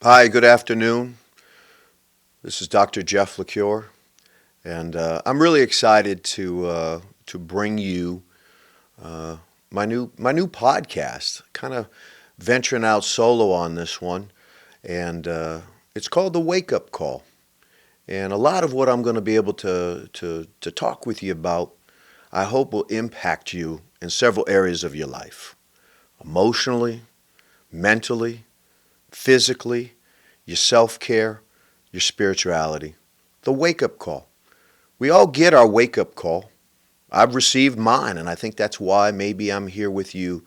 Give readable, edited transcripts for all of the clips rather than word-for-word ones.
Hi, good afternoon. This is Dr. Jeff LaCure, and I'm really excited to bring you uh, my new podcast. Kind of venturing out solo on this one, and it's called the Wake Up Call. And a lot of what I'm going to be able to talk with you about, I hope, will impact you in several areas of your life, emotionally, mentally, physically, your self care, your spirituality. The wake up call. We all get our wake up call. I've received mine, and I think that's why maybe I'm here with you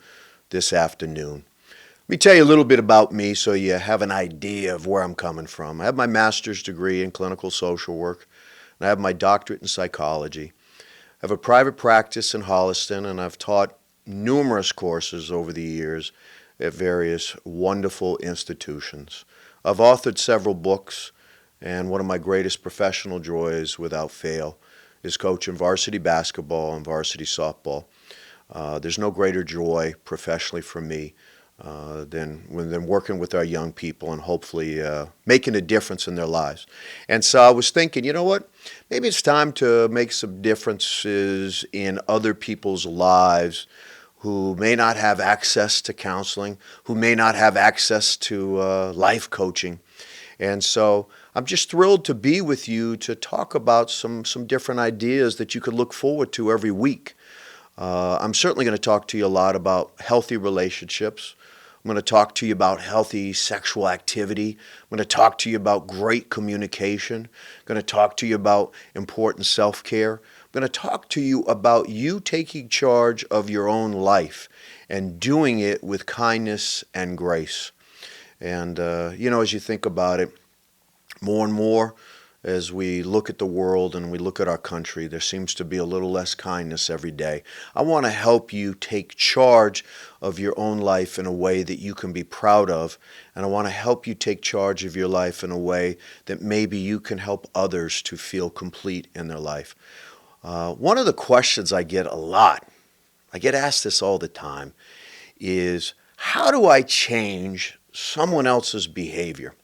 this afternoon. Let me tell you a little bit about me so you have an idea of where I'm coming from. I have my master's degree in clinical social work, and I have my doctorate in psychology. I have a private practice in Holliston, and I've taught numerous courses over the years at various wonderful institutions. I've authored several books, and one of my greatest professional joys, without fail, is coaching varsity basketball and varsity softball. There's no greater joy professionally for me than working with our young people and hopefully making a difference in their lives. And so I was thinking, you know what? Maybe it's time to make some differences in other people's lives who may not have access to counseling, who may not have access to life coaching. And so I'm just thrilled to be with you to talk about some different ideas that you could look forward to every week. I'm certainly going to talk to you a lot about healthy relationships. I'm going to talk to you about healthy sexual activity. I'm going to talk to you about great communication. I'm going to talk to you about important self-care. I'm going to talk to you about you taking charge of your own life and doing it with kindness and grace. And, as you think about it, more and more, as we look at the world and we look at our country, there seems to be a little less kindness every day. I want to help you take charge of your own life in a way that you can be proud of, and I want to help you take charge of your life in a way that maybe you can help others to feel complete in their life. One of the questions I get a lot, I get asked this all the time, is how do I change someone else's behavior?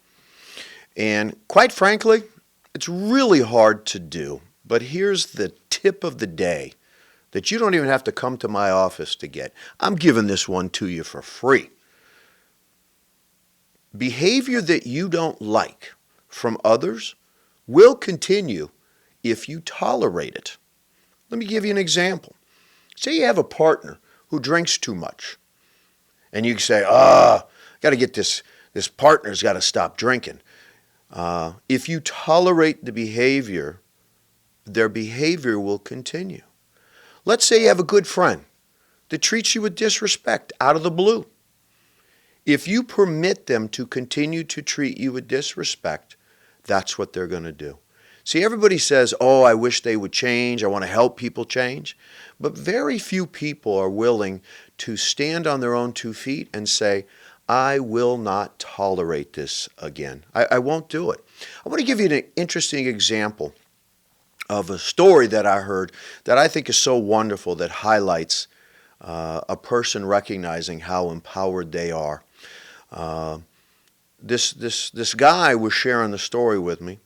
And quite frankly, it's really hard to do. But here's the tip of the day that you don't even have to come to my office to get. I'm giving this one to you for free. Behavior that you don't like from others will continue if you tolerate it. Let me give you an example. Say you have a partner who drinks too much, and you say, got to get this partner's got to stop drinking. If you tolerate the behavior, their behavior will continue. Let's say you have a good friend that treats you with disrespect out of the blue. If you permit them to continue to treat you with disrespect, that's what they're going to do. See, everybody says, oh, I wish they would change. I want to help people change. But very few people are willing to stand on their own 2 feet and say, I will not tolerate this again. I won't do it. I want to give you an interesting example of a story that I heard that I think is so wonderful, that highlights a person recognizing how empowered they are. This guy was sharing the story with me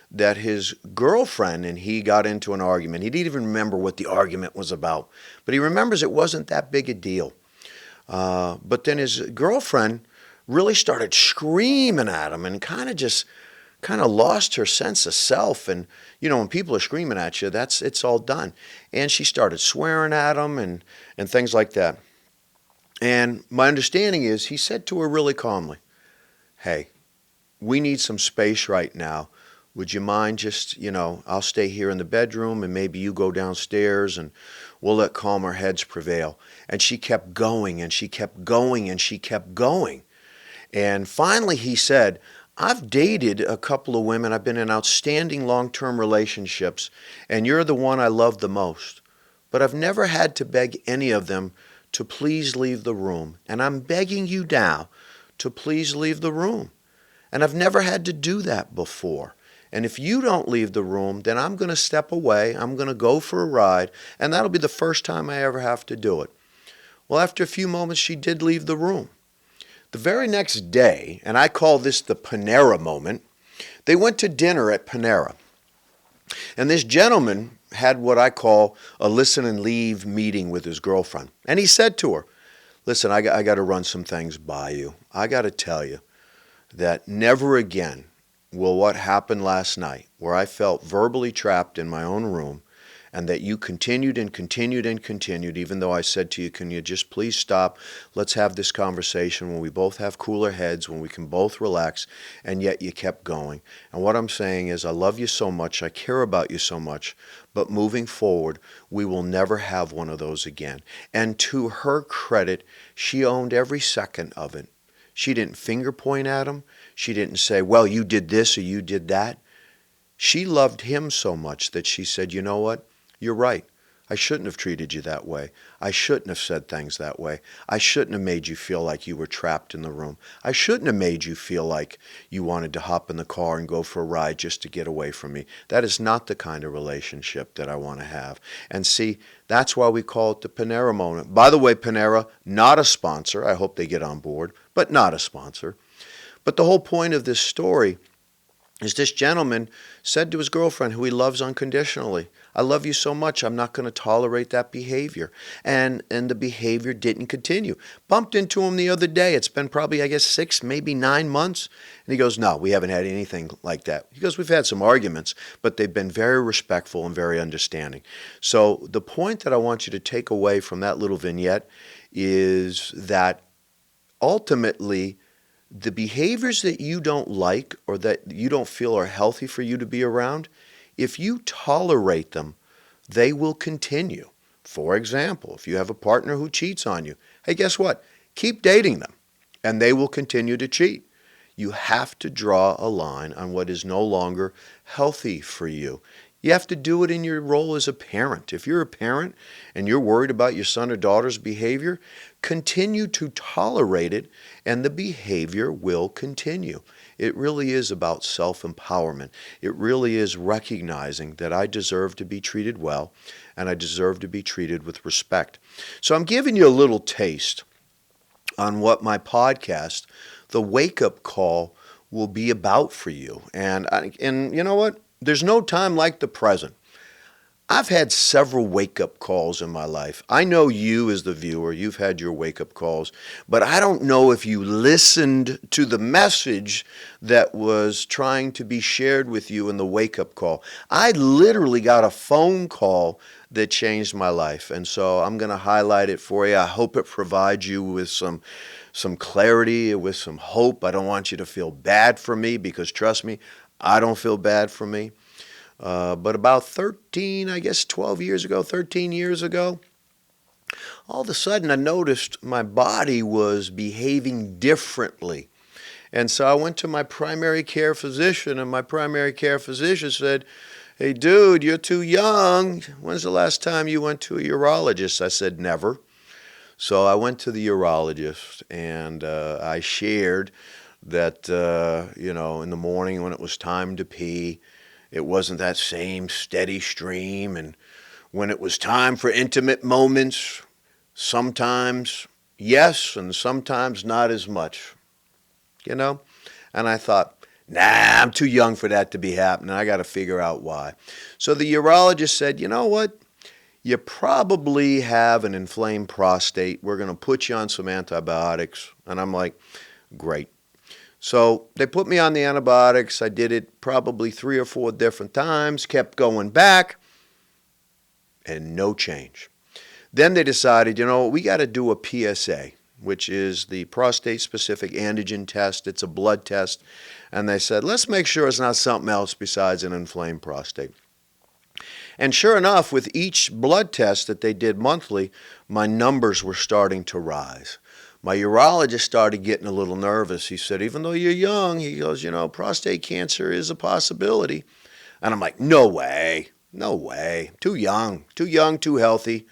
that his girlfriend and he got into an argument. He didn't even remember what the argument was about, but he remembers it wasn't that big a deal. But then his girlfriend really started screaming at him and kind of lost her sense of self. And when people are screaming at you, it's all done. And she started swearing at him and things like that. And my understanding is he said to her really calmly, hey, we need some space right now. Would you mind just, I'll stay here in the bedroom and maybe you go downstairs and we'll let calmer heads prevail. And she kept going and she kept going and she kept going. And finally he said, I've dated a couple of women. I've been in outstanding long-term relationships, and you're the one I love the most. But I've never had to beg any of them to please leave the room. And I'm begging you now to please leave the room. And I've never had to do that before. And if you don't leave the room, then I'm going to step away. I'm going to go for a ride, and that'll be the first time I ever have to do it. Well, after a few moments, she did leave the room. The very next day, and I call this the Panera moment, they went to dinner at Panera. And this gentleman had what I call a listen and leave meeting with his girlfriend. And he said to her, listen, I got to run some things by you. I got to tell you that never again will what happened last night, where I felt verbally trapped in my own room, and that you continued and continued and continued, even though I said to you, can you just please stop? Let's have this conversation when we both have cooler heads, when we can both relax, and yet you kept going. And what I'm saying is I love you so much, I care about you so much, but moving forward, we will never have one of those again. And to her credit, she owned every second of it. She didn't finger point at him. She didn't say, well, you did this or you did that. She loved him so much that she said, you know what? You're right. I shouldn't have treated you that way. I shouldn't have said things that way. I shouldn't have made you feel like you were trapped in the room. I shouldn't have made you feel like you wanted to hop in the car and go for a ride just to get away from me. That is not the kind of relationship that I want to have. And see, that's why we call it the Panera moment. By the way, Panera, not a sponsor. I hope they get on board, but not a sponsor. But the whole point of this story is this gentleman said to his girlfriend, who he loves unconditionally, I love you so much, I'm not going to tolerate that behavior. And the behavior didn't continue. Bumped into him the other day. It's been probably, I guess, 6, maybe 9 months. And he goes, no, we haven't had anything like that. He goes, we've had some arguments, but they've been very respectful and very understanding. So the point that I want you to take away from that little vignette is that ultimately, the behaviors that you don't like or that you don't feel are healthy for you to be around, if you tolerate them, they will continue. For example, if you have a partner who cheats on you, hey, guess what? Keep dating them, and they will continue to cheat. You have to draw a line on what is no longer healthy for you. You have to do it in your role as a parent. If you're a parent and you're worried about your son or daughter's behavior, continue to tolerate it and the behavior will continue. It really is about self-empowerment. It really is recognizing that I deserve to be treated well and I deserve to be treated with respect. So I'm giving you a little taste on what my podcast, the Wakeup Call, will be about for you. And you know what? There's no time like the present. I've had several wake-up calls in my life. I know you as the viewer, you've had your wake-up calls, but I don't know if you listened to the message that was trying to be shared with you in the wake-up call. I literally got a phone call that changed my life, and so I'm going to highlight it for you. I hope it provides you with some clarity, with some hope. I don't want you to feel bad for me because, trust me, I don't feel bad for me. But about 13 years ago, all of a sudden I noticed my body was behaving differently. And so I went to my primary care physician, and my primary care physician said, hey, dude, you're too young. When's the last time you went to a urologist? I said, never. So I went to the urologist, and I shared that, in the morning when it was time to pee, it wasn't that same steady stream. And when it was time for intimate moments, sometimes yes, and sometimes not as much, And I thought, nah, I'm too young for that to be happening. I got to figure out why. So the urologist said, you know what? You probably have an inflamed prostate. We're going to put you on some antibiotics. And I'm like, great. So they put me on the antibiotics. I did it probably 3 or 4 different times, kept going back, and no change. Then they decided, we got to do a PSA, which is the prostate-specific antigen test. It's a blood test. And they said, let's make sure it's not something else besides an inflamed prostate. And sure enough, with each blood test that they did monthly, my numbers were starting to rise. My urologist started getting a little nervous. He said, even though you're young, he goes, prostate cancer is a possibility. And I'm like, no way, too young, too healthy.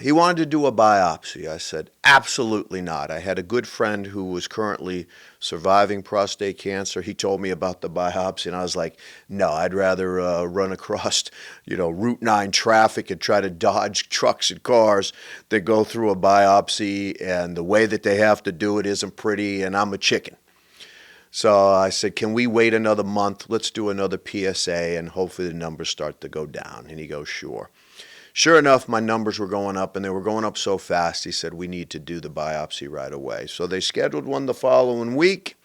He wanted to do a biopsy. I said, absolutely not. I had a good friend who was currently surviving prostate cancer. He told me about the biopsy, and I was like, no, I'd rather run across, Route 9 traffic and try to dodge trucks and cars than go through a biopsy, and the way that they have to do it isn't pretty, and I'm a chicken. So I said, can we wait another month? Let's do another PSA, and hopefully the numbers start to go down. And he goes, sure. Sure enough, my numbers were going up, and they were going up so fast, he said, we need to do the biopsy right away. So they scheduled one the following week.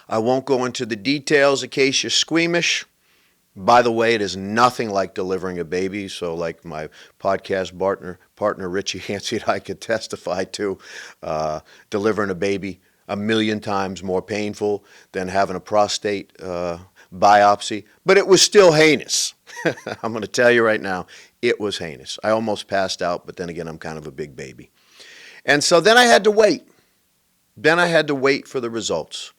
I won't go into the details in case you're squeamish. By the way, it is nothing like delivering a baby. So like my podcast partner Richie Hancy and I could testify to, delivering a baby a million times more painful than having a prostate biopsy. But it was still heinous. I'm going to tell you right now, it was heinous. I almost passed out, but then again, I'm kind of a big baby. And so then I had to wait. Then I had to wait for the results.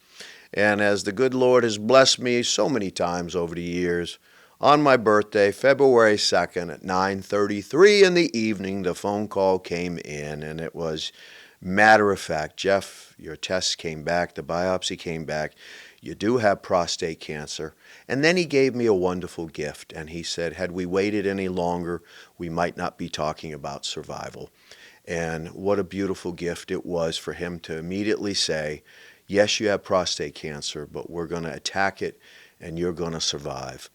And as the good Lord has blessed me so many times over the years, on my birthday, February 2nd at 9:33 in the evening, the phone call came in, and it was matter of fact, Jeff, your test came back, the biopsy came back, you do have prostate cancer. And then he gave me a wonderful gift, and he said, had we waited any longer, we might not be talking about survival. And what a beautiful gift it was for him to immediately say, yes, you have prostate cancer, but we're going to attack it, and you're going to survive.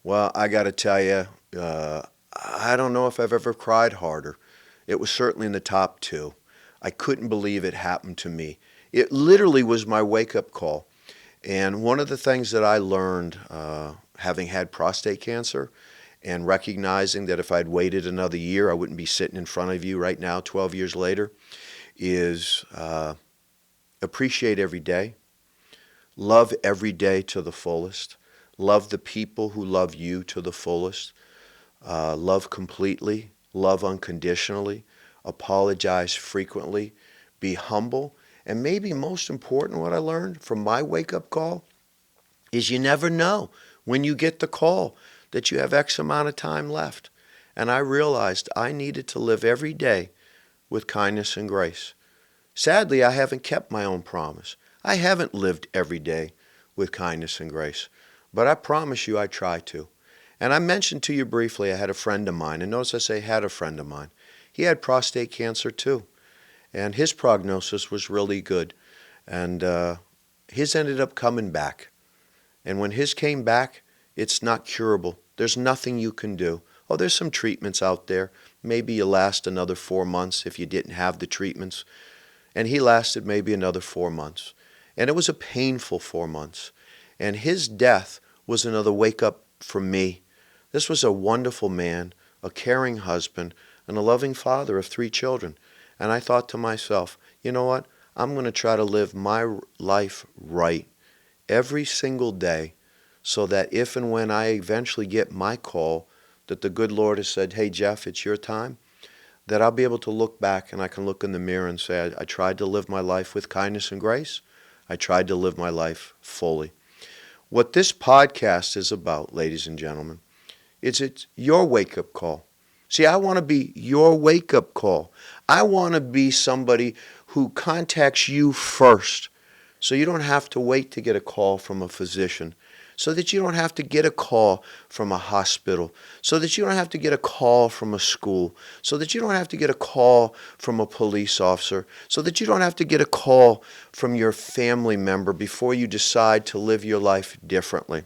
Well, I got to tell you, I don't know if I've ever cried harder. It was certainly in the top two. I couldn't believe it happened to me. It literally was my wake-up call. And one of the things that I learned, having had prostate cancer and recognizing that if I'd waited another year, I wouldn't be sitting in front of you right now, 12 years later, is appreciate every day, love every day to the fullest, love the people who love you to the fullest, love completely, love unconditionally, apologize frequently, be humble. And maybe most important, what I learned from my wake-up call is you never know when you get the call that you have X amount of time left. And I realized I needed to live every day with kindness and grace. Sadly, I haven't kept my own promise. I haven't lived every day with kindness and grace. But I promise you I try to. And I mentioned to you briefly I had a friend of mine. And notice I say had a friend of mine. He had prostate cancer too. And his prognosis was really good. And his ended up coming back. And when his came back, it's not curable. There's nothing you can do. Oh, there's some treatments out there. Maybe you last another 4 months if you didn't have the treatments. And he lasted maybe another 4 months. And it was a painful 4 months. And his death was another wake-up for me. This was a wonderful man, a caring husband, and a loving father of 3 children. And I thought to myself, you know what? I'm going to try to live my life right every single day so that if and when I eventually get my call that the good Lord has said, hey, Jeff, it's your time, that I'll be able to look back and I can look in the mirror and say, I tried to live my life with kindness and grace. I tried to live my life fully. What this podcast is about, ladies and gentlemen, is it's your wake-up call. See, I want to be your wake-up call. I want to be somebody who contacts you first so you don't have to wait to get a call from a physician, so that you don't have to get a call from a hospital, so that you don't have to get a call from a school, so that you don't have to get a call from a police officer, so that you don't have to get a call from your family member before you decide to live your life differently.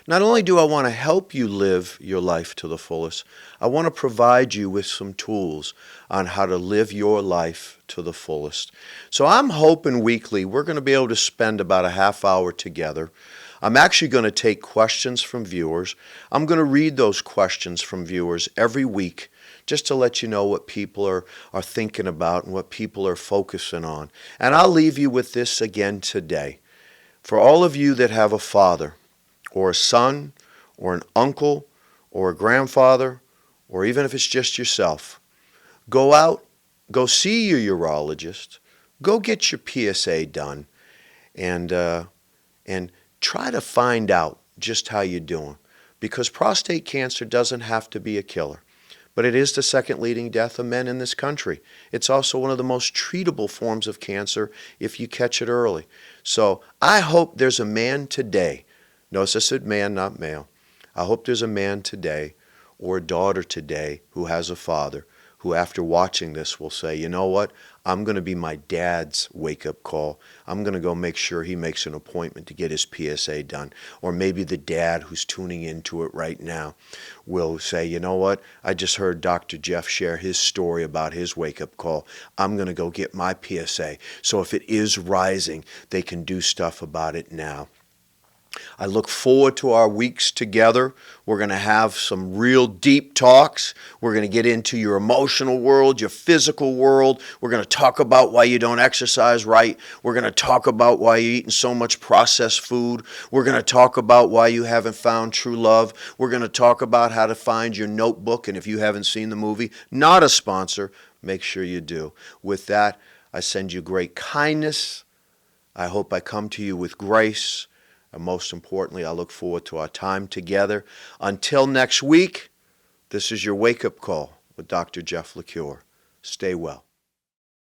Not only do I want to help you live your life to the fullest, I want to provide you with some tools on how to live your life to the fullest. So I'm hoping weekly we're going to be able to spend about a half hour together. I'm actually going to take questions from viewers. I'm going to read those questions from viewers every week just to let you know what people are thinking about and what people are focusing on. And I'll leave you with this again today. For all of you that have a father, or a son, or an uncle, or a grandfather, or even if it's just yourself, go out, go see your urologist, go get your PSA done, and try to find out just how you're doing. Because prostate cancer doesn't have to be a killer. but it is the second leading death of men in this country. It's also one of the most treatable forms of cancer if you catch it early. So I hope there's a man today, notice I said man, not male. I hope there's a man today or a daughter today who has a father who after watching this will say, you know what, I'm going to be my dad's wake-up call. I'm going to go make sure he makes an appointment to get his PSA done. Or maybe the dad who's tuning into it right now will say, you know what, I just heard Dr. Jeff share his story about his wake-up call. I'm going to go get my PSA. So if it is rising, they can do stuff about it now. I look forward to our weeks together. We're going to have some real deep talks. We're going to get into your emotional world, your physical world. We're going to talk about why you don't exercise right. We're going to talk about why you're eating so much processed food. We're going to talk about why you haven't found true love. We're going to talk about how to find your notebook. And if you haven't seen the movie, not a sponsor, make sure you do. With that, I send you great kindness. I hope I come to you with grace. And most importantly, I look forward to our time together. Until next week, this is your wake-up call with Dr. Jeff LaCure. Stay well.